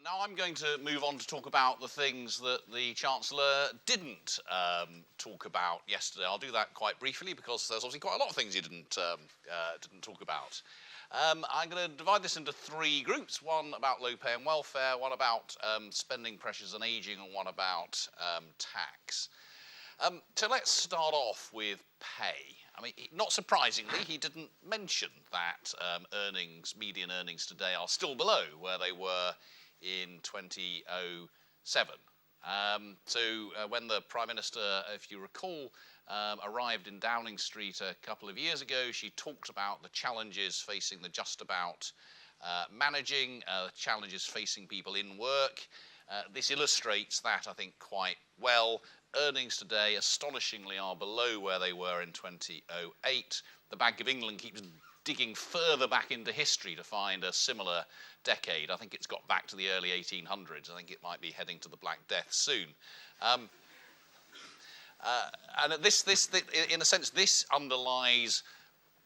Now I'm going to move on to talk about the things that the Chancellor didn't talk about yesterday. I'll do that quite briefly because there's obviously quite a lot of things he didn't talk about. I'm going to divide this into three groups, one about low pay and welfare, one about spending pressures and ageing, and one about tax. So let's start off with pay. I mean, not surprisingly, he didn't mention that median earnings today are still below where they were in 2007. When the Prime Minister, if you recall, arrived in Downing Street a couple of years ago, she talked about the challenges facing the just about managing, challenges facing people in work. This illustrates that, I think, quite well. Earnings today, astonishingly, are below where they were in 2008. The Bank of England keeps digging further back into history to find a similar decade. I think it's got back to the early 1800s. I think it might be heading to the Black Death soon. And in a sense, this underlies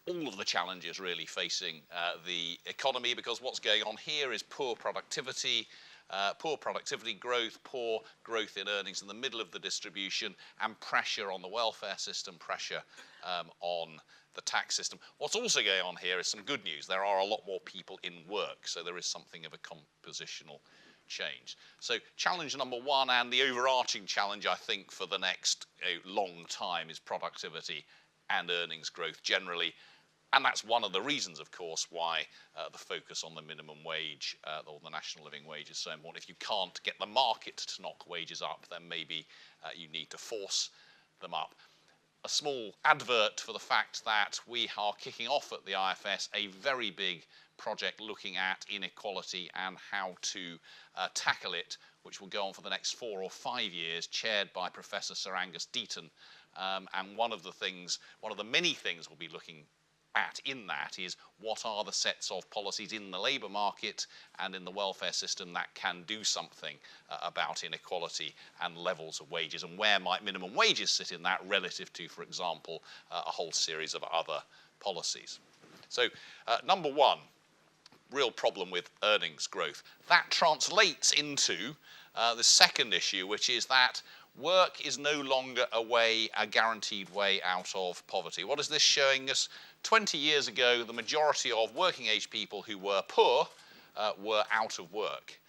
all of the challenges really facing the economy, because what's going on here is poor productivity growth, poor growth in earnings in the middle of the distribution, and pressure on the welfare system, pressure on the tax system. What's also going on here is some good news. There are a lot more people in work, so there is something of a compositional change. So challenge number one, and the overarching challenge, I think, for the next long time, is productivity and earnings growth generally. And that's one of the reasons, of course, why the focus on the minimum wage or the national living wage is so important. If you can't get the market to knock wages up, then maybe you need to force them up. A small advert for the fact that we are kicking off at the IFS a very big project looking at inequality and how to tackle it, which will go on for the next 4 or 5 years, chaired by Professor Sir Angus Deaton. And one of the many things we'll be looking at in that is what are the sets of policies in the labour market and in the welfare system that can do something about inequality and levels of wages, and where might minimum wages sit in that relative to, for example, a whole series of other policies. So number one, real problem with earnings growth. That translates into the second issue, which is that work is no longer a guaranteed way out of poverty. What is this showing us? 20 years ago, the majority of working age people who were poor were out of work.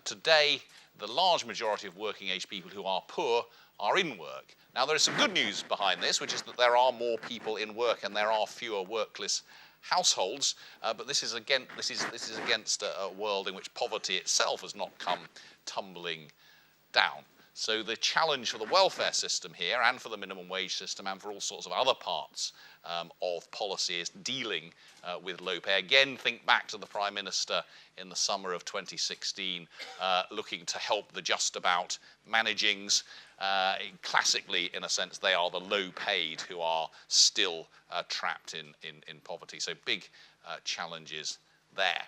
Today, the large majority of working age people who are poor are in work. Now, there is some good news behind this, which is that there are more people in work and there are fewer workless households, but this is against a world in which poverty itself has not come tumbling down. So the challenge for the welfare system here, and for the minimum wage system, and for all sorts of other parts of policy, is dealing with low pay. Again, think back to the Prime Minister in the summer of 2016, looking to help the just about managings. Classically, in a sense, they are the low paid who are still trapped in poverty. So big challenges there.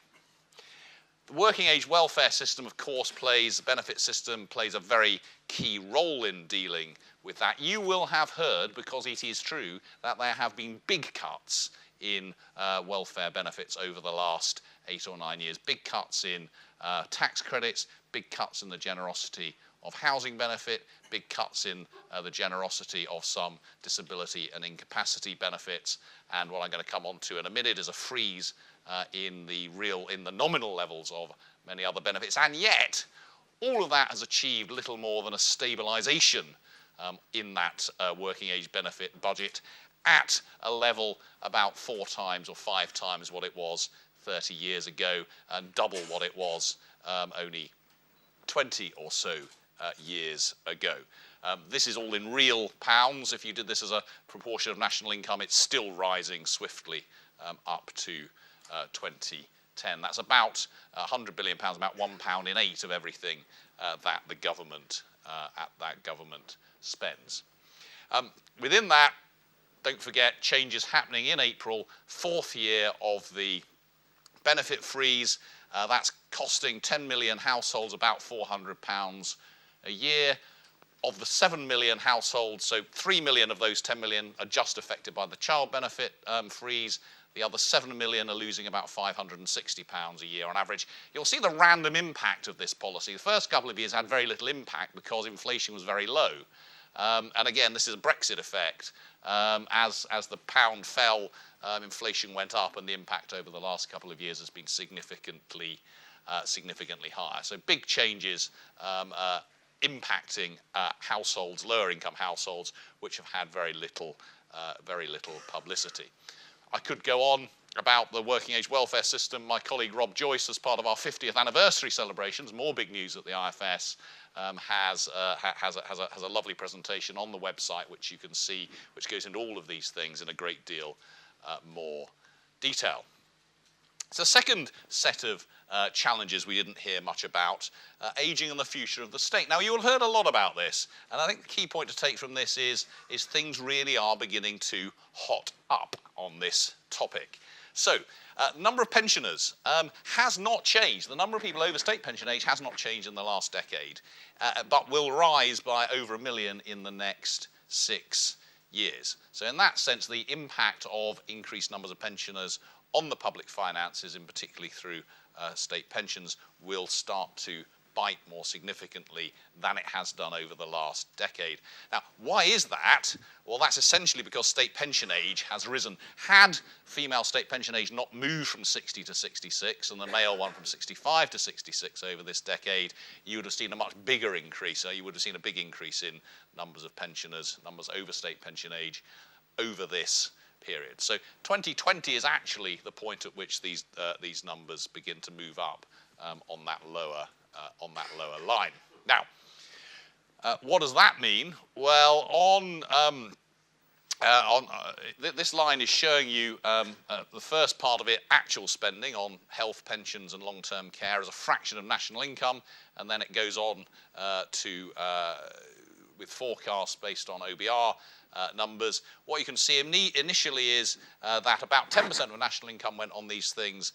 The working age welfare system, of course, the benefit system plays a very key role in dealing with that. You will have heard, because it is true, that there have been big cuts in welfare benefits over the last 8 or 9 years. Big cuts in tax credits, big cuts in the generosity of housing benefit, big cuts in the generosity of some disability and incapacity benefits. And what I'm going to come on to in a minute is a freeze in the nominal levels of many other benefits. And yet, all of that has achieved little more than a stabilisation in that working age benefit budget at a level about 4 times or 5 times what it was 30 years ago, and double what it was only 20 or so years ago. This is all in real pounds. If you did this as a proportion of national income, it's still rising swiftly up to 2010. That's about £100 billion, about £1 in 8 of everything that the government spends. Within that, don't forget, changes happening in April, 4th year of the benefit freeze. That's costing 10 million households about £400 a year. Of the 7 million households, so 3 million of those 10 million are just affected by the child benefit freeze. The other 7 million are losing about £560 a year on average. You'll see the random impact of this policy. The first couple of years had very little impact because inflation was very low. And again, this is a Brexit effect. As the pound fell, inflation went up, and the impact over the last couple of years has been significantly higher. So big changes impacting households, lower income households, which have had very little publicity. I could go on about the working age welfare system. My colleague Rob Joyce, as part of our 50th anniversary celebrations, more big news at the IFS, has a lovely presentation on the website which you can see, which goes into all of these things in a great deal more detail. So, second set of challenges we didn't hear much about, ageing and the future of the state. Now, you will have heard a lot about this, and I think the key point to take from this is things really are beginning to hot up on this topic. So, number of pensioners has not changed. The number of people over state pension age has not changed in the last decade, but will rise by over 1 million in the next 6 years. So in that sense, the impact of increased numbers of pensioners on the public finances, and particularly through state pensions, will start to bite more significantly than it has done over the last decade. Now, why is that? Well, that's essentially because state pension age has risen. Had female state pension age not moved from 60 to 66 and the male one from 65 to 66 over this decade, you would have seen a much bigger increase. You would have seen a big increase in numbers of pensioners, numbers over state pension age over this period. So 2020 is actually the point at which these numbers begin to move up on that lower line. Now, what does that mean? Well, this line is showing you the first part of it, actual spending on health, pensions and long-term care as a fraction of national income, and then it goes on with forecasts based on OBR numbers. What you can see initially is that about 10% of national income went on these things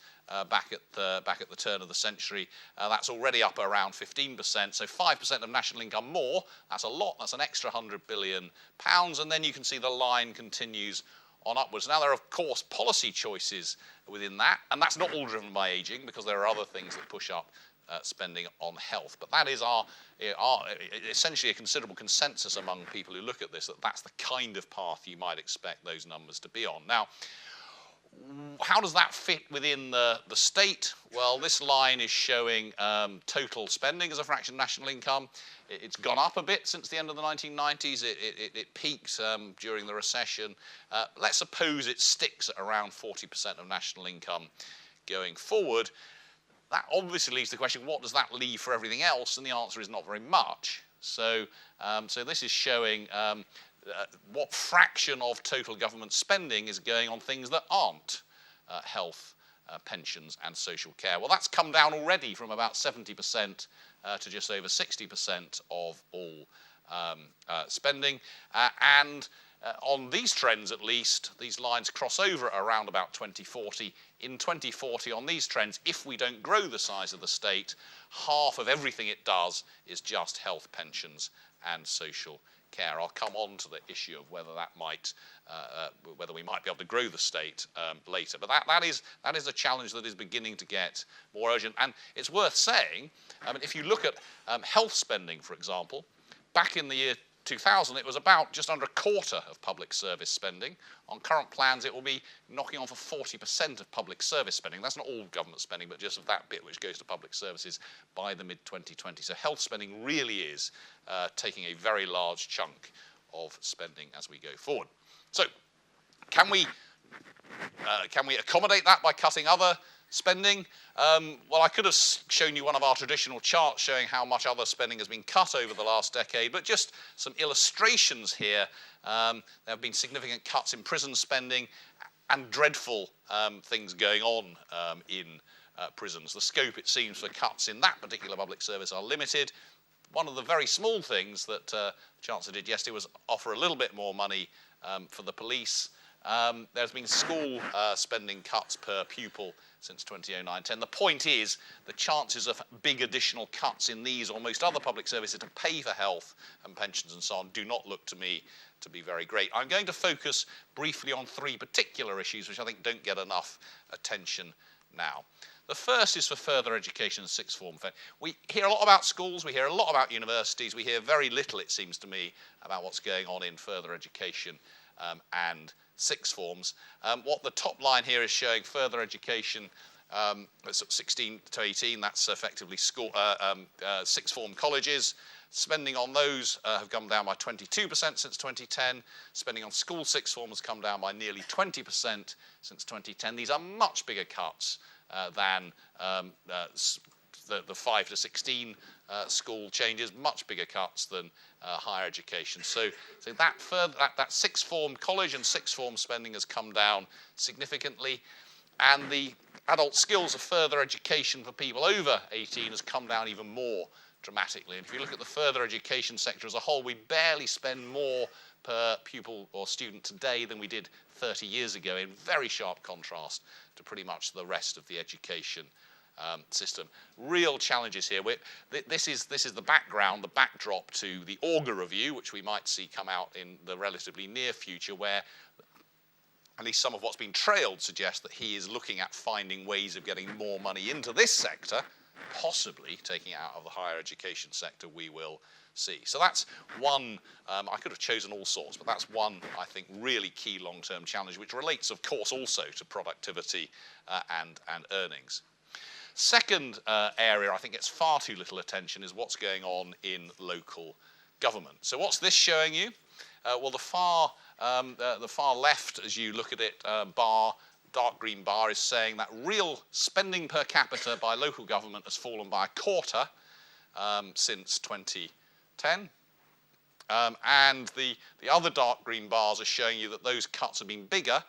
back at the turn of the century. That's already up around 15%, so 5% of national income more. That's a lot. That's an extra £100 billion, and then you can see the line continues on upwards. Now, there are of course policy choices within that, and that's not all driven by ageing, because there are other things that push up spending on health. But that is essentially a considerable consensus among people who look at this, that's the kind of path you might expect those numbers to be on. Now, how does that fit within the state? Well, this line is showing total spending as a fraction of national income. It's gone up a bit since the end of the 1990s. It peaked during the recession. Let's suppose it sticks at around 40% of national income going forward. That obviously leaves the question, what does that leave for everything else? And the answer is not very much. So this is showing what fraction of total government spending is going on things that aren't health, pensions and social care. Well, that's come down already from about 70% to just over 60% of all spending. On these trends, at least, these lines cross over around about 2040. In 2040, on these trends, if we don't grow the size of the state, half of everything it does is just health, pensions and social care. I'll come on to the issue of whether whether we might be able to grow the state later. But that is a challenge that is beginning to get more urgent. And it's worth saying, if you look at health spending, for example, back in the year 2000, it was about just under a quarter of public service spending. On current plans, it will be knocking on for 40% of public service spending. That's not all government spending, but just of that bit which goes to public services by the mid-2020s. So health spending really is taking a very large chunk of spending as we go forward. So can we accommodate that by cutting other spending? Well, I could have shown you one of our traditional charts showing how much other spending has been cut over the last decade, but just some illustrations here. There have been significant cuts in prison spending and dreadful things going on in prisons. The scope, it seems, for cuts in that particular public service are limited. One of the very small things that the Chancellor did yesterday was offer a little bit more money for the police. There's been school spending cuts per pupil since 2009-10. The point is, the chances of big additional cuts in these or most other public services to pay for health and pensions and so on do not look to me to be very great. I'm going to focus briefly on three particular issues which I think don't get enough attention now. The first is for further education and sixth form. We hear a lot about schools, we hear a lot about universities, we hear very little, it seems to me, about what's going on in further education and sixth forms. What the top line here is showing further education, 16 to 18, that's effectively school, sixth form colleges. Spending on those have come down by 22% since 2010. Spending on school sixth form has come down by nearly 20% since 2010. These are much bigger cuts than the 5 to 16 school changes, much bigger cuts than higher education. So that sixth form college and sixth form spending has come down significantly, and the adult skills of further education for people over 18 has come down even more dramatically. And if you look at the further education sector as a whole, we barely spend more per pupil or student today than we did 30 years ago, in very sharp contrast to pretty much the rest of the education system. Real challenges here. This is the background, the backdrop to the Auger review, which we might see come out in the relatively near future, where at least some of what's been trailed suggests that he is looking at finding ways of getting more money into this sector, possibly taking it out of the higher education sector. We will see. So that's one, I could have chosen all sorts, but that's one, I think, really key long-term challenge, which relates, of course, also to productivity and earnings. Second area I think gets far too little attention is what's going on in local government. So what's this showing you? Well, the far left, as you look at it, dark green bar, is saying that real spending per capita by local government has fallen by a quarter since 2010. And the other dark green bars are showing you that those cuts have been bigger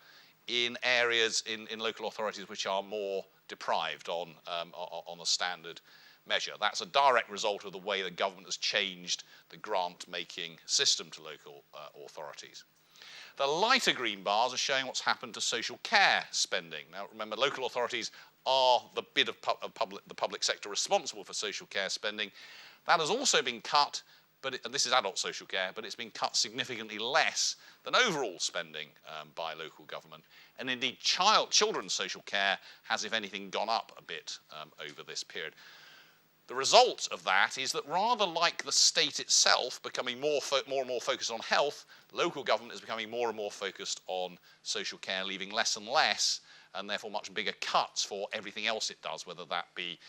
in areas in local authorities which are more deprived on a standard measure. That's a direct result of the way the government has changed the grant-making system to local authorities. The lighter green bars are showing what's happened to social care spending. Now remember, local authorities are the bit of the public sector responsible for social care spending. That has also been cut, and this is adult social care, but it's been cut significantly less than overall spending by local government. And indeed, children's social care has, if anything, gone up a bit over this period. The result of that is that rather like the state itself becoming more and more focused on health, local government is becoming more and more focused on social care, leaving less and less, and therefore much bigger cuts for everything else it does, whether that be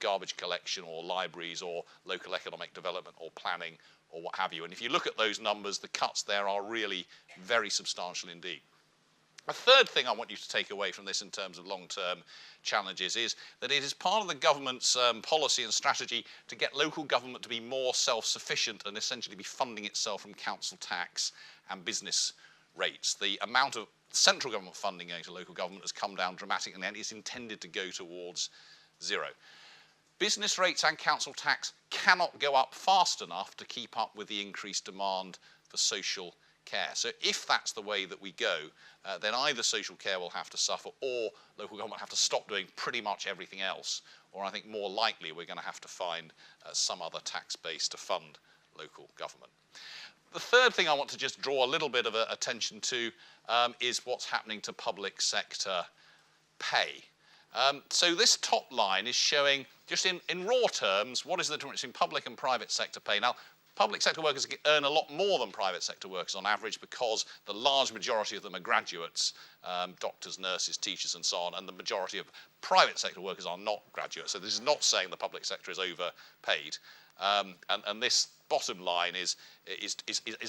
garbage collection or libraries or local economic development or planning or what have you. And if you look at those numbers, the cuts there are really very substantial indeed. A third thing I want you to take away from this in terms of long-term challenges is that it is part of the government's policy and strategy to get local government to be more self-sufficient and essentially be funding itself from council tax and business rates. The amount of central government funding going to local government has come down dramatically, and it's intended to go towards zero. Business rates and council tax cannot go up fast enough to keep up with the increased demand for social care. So if that's the way that we go, then either social care will have to suffer or local government have to stop doing pretty much everything else, or I think more likely we're going to have to find some other tax base to fund local government. The third thing I want to just draw a little bit of attention to is what's happening to public sector pay. So this top line is showing, just in raw terms, what is the difference between public and private sector pay. Now, public sector workers earn a lot more than private sector workers on average because the large majority of them are graduates, doctors, nurses, teachers and so on, and the majority of private sector workers are not graduates. So this is not saying the public sector is overpaid. And this bottom line is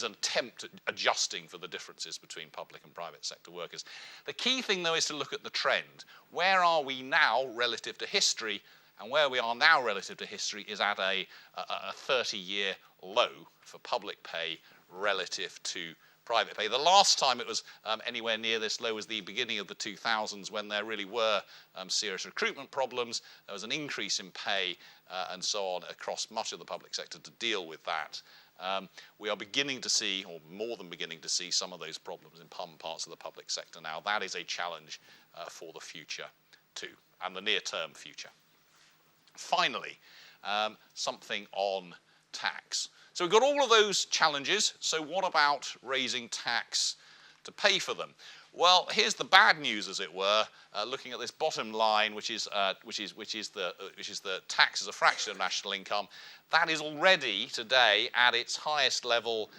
an attempt at adjusting for the differences between public and private sector workers. The key thing, though, is to look at the trend. Where are we now relative to history? And where we are now relative to history is at a 30-year low for public pay relative to private pay. The last time it was anywhere near this low was the beginning of the 2000s, when there really were serious recruitment problems. There was an increase in pay and so on across much of the public sector to deal with that. We are beginning to see, or more than beginning to see, some of those problems in some parts of the public sector now. That is a challenge for the future too, and the near-term future. Finally, something on tax. So we've got all of those challenges. So what about raising tax to pay for them? Well, here's the bad news, as it were. Looking at this bottom line, which is the tax as a fraction of national income, that is already today at its highest level,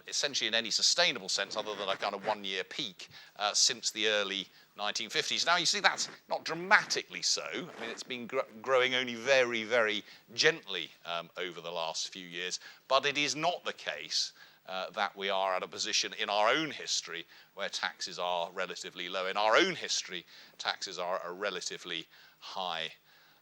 essentially in any sustainable sense, other than a kind of one-year peak, since the early 1950s. Now, you see, that's not dramatically so. I mean, it's been growing only very, very gently over the last few years, but it is not the case that we are at a position in our own history where taxes are relatively low. In our own history, taxes are at a relatively high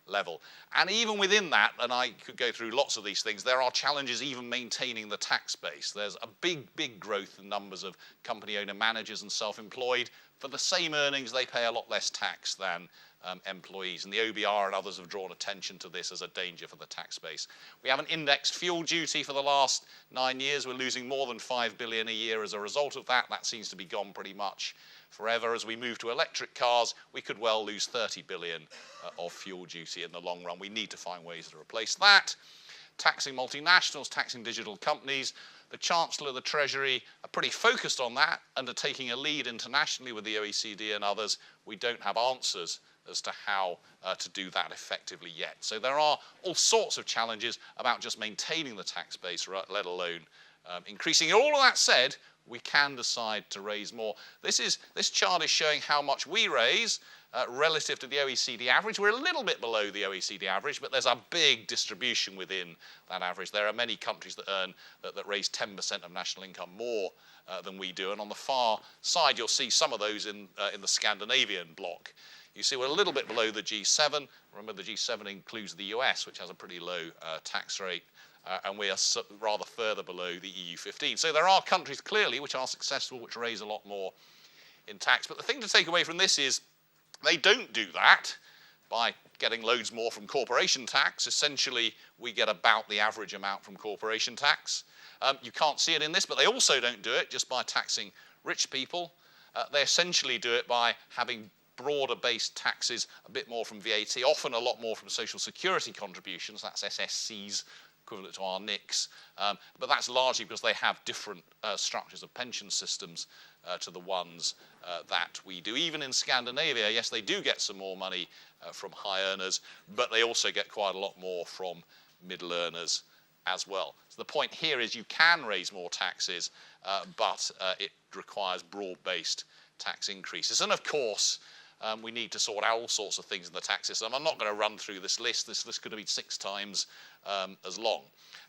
level. And even within that, and I could go through lots of these things, there are challenges even maintaining the tax base. There's a big growth in numbers of company owner managers and self-employed. For the same earnings, they pay a lot less tax than employees, and the OBR and others have drawn attention to this as a danger for the tax base. We have an indexed fuel duty for the last 9 years. We're losing more than 5 billion a year as a result of that. That seems to be gone pretty much forever. As we move to electric cars, we could well lose 30 billion of fuel duty in the long run. We need to find ways to replace that. Taxing multinationals, taxing digital companies. The Chancellor of the Treasury are pretty focused on that and are taking a lead internationally with the OECD and others. We don't have answers as to how to do that effectively yet. So there are all sorts of challenges about just maintaining the tax base, let alone increasing it. All of that said, we can decide to raise more. This chart is showing how much we raise relative to the OECD average. We're a little bit below the OECD average, but there's a big distribution within that average. There are many countries that raise 10% of national income more than we do, and on the far side you'll see some of those in the Scandinavian bloc. You see we're a little bit below the G7. Remember, the G7 includes the US, which has a pretty low tax rate, and we are rather further below the EU15. So there are countries clearly which are successful, which raise a lot more in tax. But the thing to take away from this is they don't do that by getting loads more from corporation tax. Essentially, we get about the average amount from corporation tax. You can't see it in this, but they also don't do it just by taxing rich people. They essentially do it by having broader-based taxes, a bit more from VAT, often a lot more from social security contributions. That's SSCs, equivalent to our NICs. But that's largely because they have different structures of pension systems to the ones that we do. Even in Scandinavia, yes, they do get some more money from high earners, but they also get quite a lot more from middle earners as well. So the point here is you can raise more taxes, but it requires broad-based tax increases. And of course, we need to sort out all sorts of things in the tax system. I'm not going to run through this list. This list could have been 6 times as long.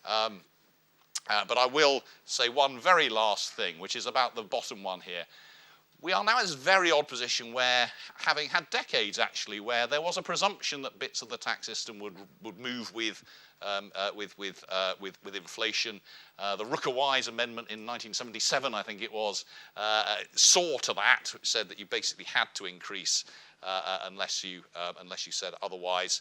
But I will say one very last thing, which is about the bottom one here. We are now in this very odd position where, having had decades actually, where there was a presumption that bits of the tax system would move with inflation. The Rooker-Wise amendment in 1977, I think it was, saw to that, which said that you basically had to increase unless you said otherwise.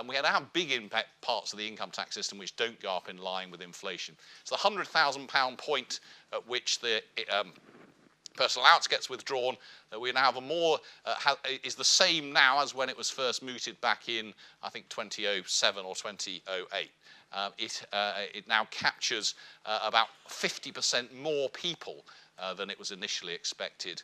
We had to have big impact parts of the income tax system which don't go up in line with inflation. So the £100,000 point at which the personal allowance gets withdrawn, we now have a more, is the same now as when it was first mooted back in, I think, 2007 or 2008. It now captures about 50% more people than it was initially expected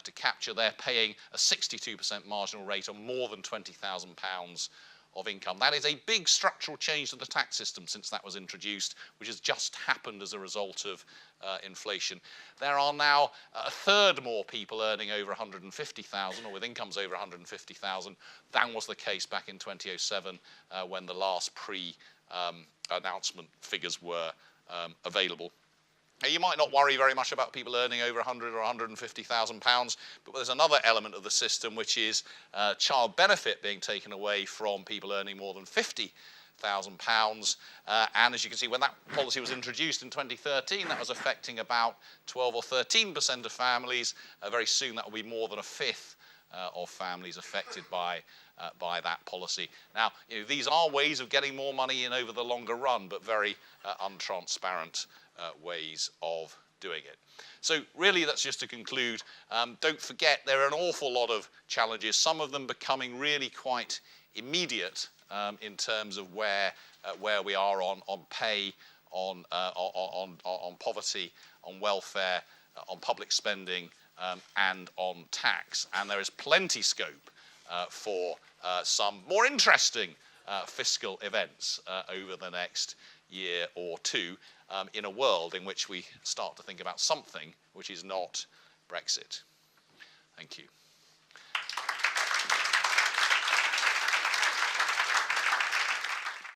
to capture. They're paying a 62% marginal rate on more than £20,000 of income. That is a big structural change to the tax system since that was introduced, which has just happened as a result of inflation. There are now a third more people earning over 150,000 or with incomes over 150,000 than was the case back in 2007 when the last pre-announcement figures were available. Now, you might not worry very much about people earning over 100 or 150,000 pounds, but there's another element of the system, which is child benefit being taken away from people earning more than 50,000 And as you can see, when that policy was introduced in 2013, that was affecting about 12 or 13% of families. Very soon that will be more than a fifth of families affected by that policy. Now, these are ways of getting more money in over the longer run, but very untransparent ways of doing it. So really, that's just to conclude. Don't forget, there are an awful lot of challenges, some of them becoming really quite immediate in terms of where we are on pay, on poverty, on welfare, on public spending, and on tax. And there is plenty scope for some more interesting fiscal events over the next year or two in a world in which we start to think about something which is not Brexit. Thank you.